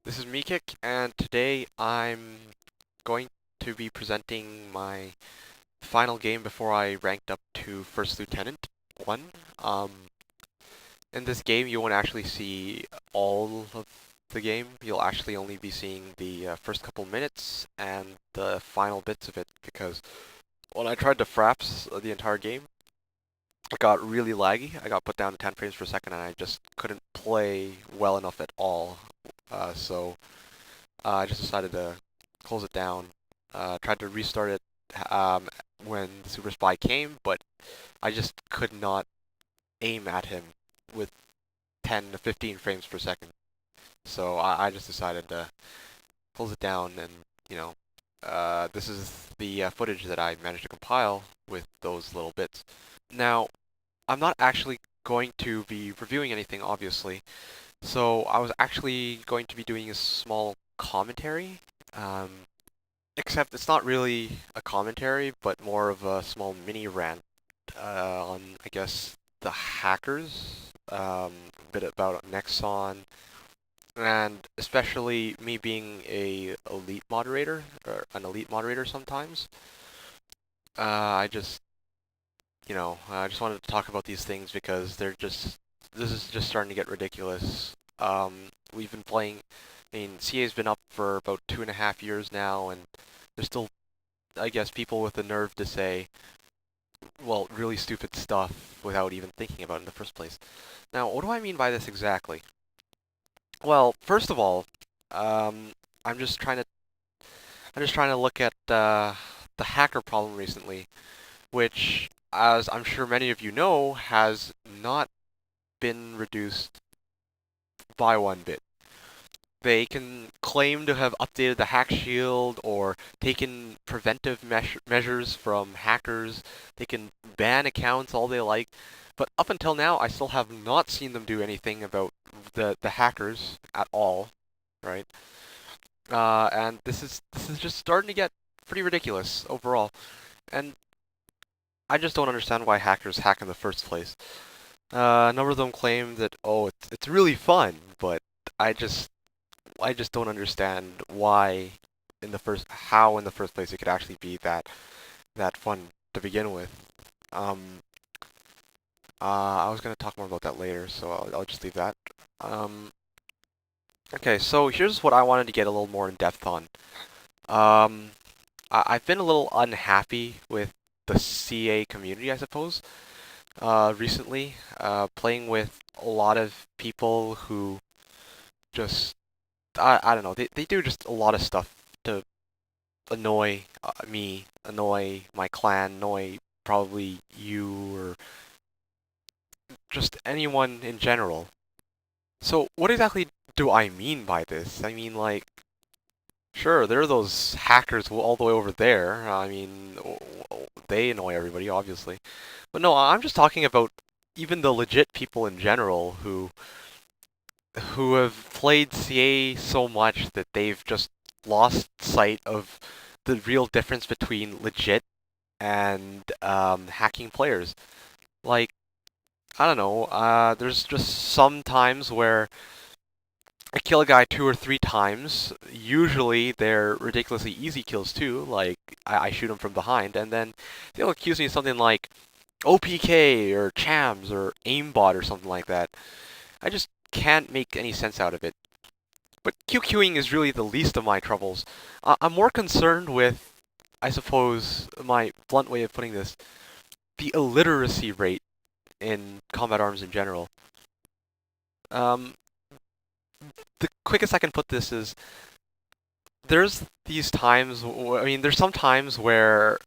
This is MeKick, and today I'm going to be presenting my final game before I ranked up to First Lieutenant 1. Um, in this game, you won't actually see all of the game. You'll actually only be seeing the first couple minutes and the final bits of it, because when I tried to fraps the entire game, it got really laggy. I got put down to 10 frames per second, and I just couldn't play well enough at all. So I just decided to close it down. Tried to restart it when the Super Spy came, but I just could not aim at him with 10 to 15 frames per second. So I just decided to close it down, and you know, this is the footage that I managed to compile with those little bits. Now, I'm not actually going to be reviewing anything, obviously. So I was actually going to be doing a small commentary. Um, Except it's not really a commentary, but more of a small mini rant on, I guess, the hackers, a bit about Nexon, and especially me being a elite moderator, or an elite moderator sometimes. I just wanted to talk about these things because this is just starting to get ridiculous. We've been playing, CA's been up for about 2.5 years now, and there's still, I guess, people with the nerve to say, well, really stupid stuff without even thinking about it in the first place. Now, what do I mean by this exactly? Well, first of all, um, I'm just trying to look at the hacker problem recently, which, as I'm sure many of you know, has not been reduced by one bit. They can claim to have updated the hack shield or taken preventive measures from hackers. They can ban accounts all they like. But up until now, I still have not seen them do anything about the hackers at all, right? And this is just starting to get pretty ridiculous overall. And I just don't understand why hackers hack in the first place. A number of them claim that, oh, it's really fun, but I just don't understand how in the first place it could actually be that fun to begin with. Um, I was gonna talk more about that later, so I'll just leave that. Um, okay, so here's what I wanted to get a little more in depth on. I've been a little unhappy with the CA community, I suppose, recently, playing with a lot of people who just I don't know. They do just a lot of stuff to annoy me, annoy my clan, annoy probably you, or just anyone in general. So what exactly do I mean by this? I mean, like, sure, there are those hackers all the way over there. I mean, they annoy everybody, obviously. But no, I'm just talking about even the legit people in general who have played CA so much that they've just lost sight of the real difference between legit and hacking players. Like, I don't know, there's just some times where I kill a guy 2 or 3 times. Usually they're ridiculously easy kills too, like I shoot him from behind, and then they'll accuse me of something like OPK or Chams or aimbot or something like that. I just can't make any sense out of it. But QQing is really the least of my troubles. I'm more concerned with, I suppose, my blunt way of putting this, the illiteracy rate in combat arms in general. Um, the quickest I can put this is there's these times. There's some times where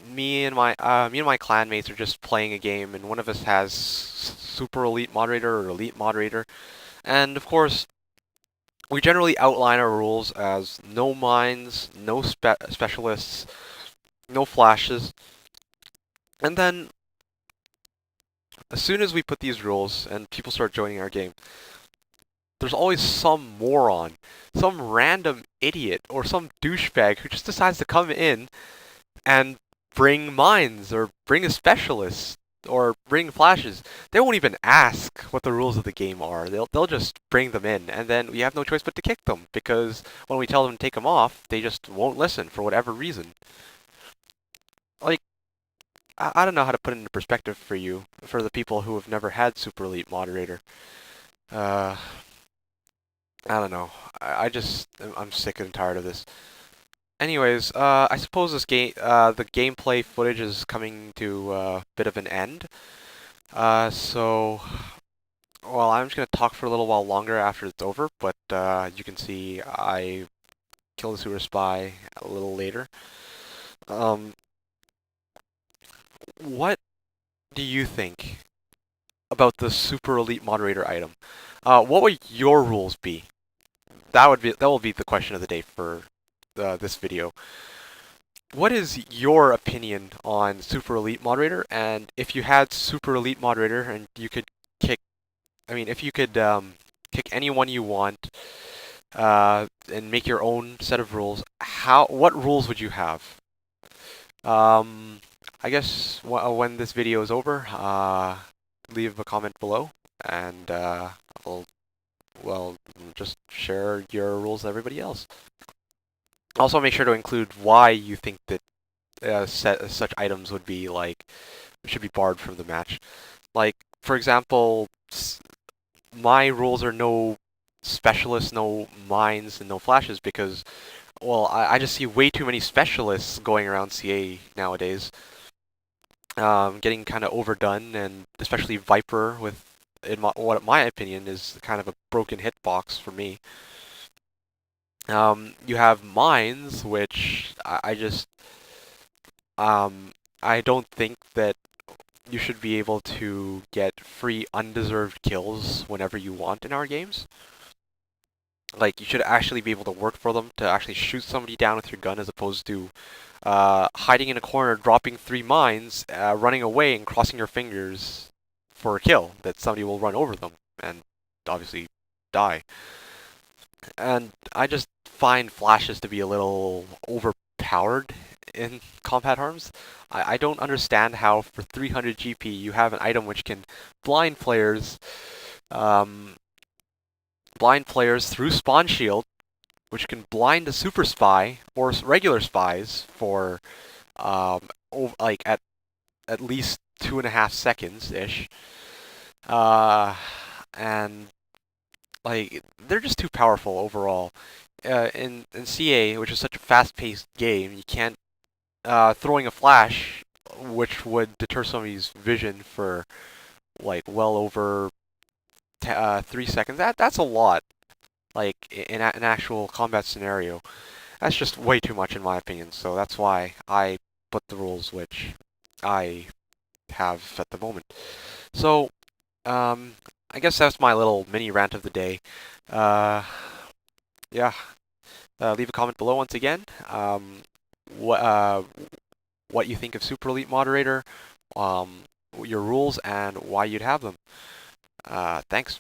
me and my clanmates are just playing a game, and one of us has super elite moderator or elite moderator, and of course we generally outline our rules as no mines, no specialists, no flashes, and then as soon as we put these rules and people start joining our game, there's always some moron, some random idiot, or some douchebag who just decides to come in and bring mines or bring a specialist. or bring flashes, they won't even ask what the rules of the game are. They'll just bring them in, and then we have no choice but to kick them because when we tell them to take them off, they just won't listen for whatever reason. Like I don't know how to put it into perspective for you, for the people who have never had Super Elite Moderator. Uh, I don't know. I just I'm sick and tired of this. Anyways, I suppose the gameplay footage is coming to a bit of an end. So, well, I'm just gonna talk for a little while longer after it's over, but you can see I killed the super spy a little later. Um, what do you think about the super elite moderator item? What would your rules be? That will be the question of the day for this video. What is your opinion on Super Elite Moderator? And if you had Super Elite Moderator and you could kick, I mean, if you could kick anyone you want and make your own set of rules, what rules would you have? Um, I guess when this video is over, leave a comment below, and I'll well just share your rules with everybody else. Also, make sure to include why you think that such items would be should be barred from the match. Like, for example, my rules are no specialists, no mines, and no flashes because, well, I just see way too many specialists going around CA nowadays, getting kind of overdone, and especially Viper with, what my opinion is kind of a broken hitbox for me. You have mines, which I just I don't think that you should be able to get free undeserved kills whenever you want in our games. Like, you should actually be able to work for them, to actually shoot somebody down with your gun as opposed to hiding in a corner, dropping 3 mines, running away and crossing your fingers for a kill that somebody will run over them and obviously die. And I just find flashes to be a little overpowered in combat arms. I don't understand how for 300 GP you have an item which can blind players, um, through spawn shield, which can blind a super spy or regular spies for like at least 2.5 seconds ish, and like they're just too powerful overall. In CA, which is such a fast-paced game, you can't throwing a flash, which would deter somebody's vision for like well over 3 seconds. That's a lot. Like in an actual combat scenario, that's just way too much in my opinion. So that's why I put the rules which I have at the moment. So I guess that's my little mini rant of the day. Uh, yeah. Leave a comment below once again. What what you think of Super Elite Moderator, your rules, and why you'd have them. Thanks.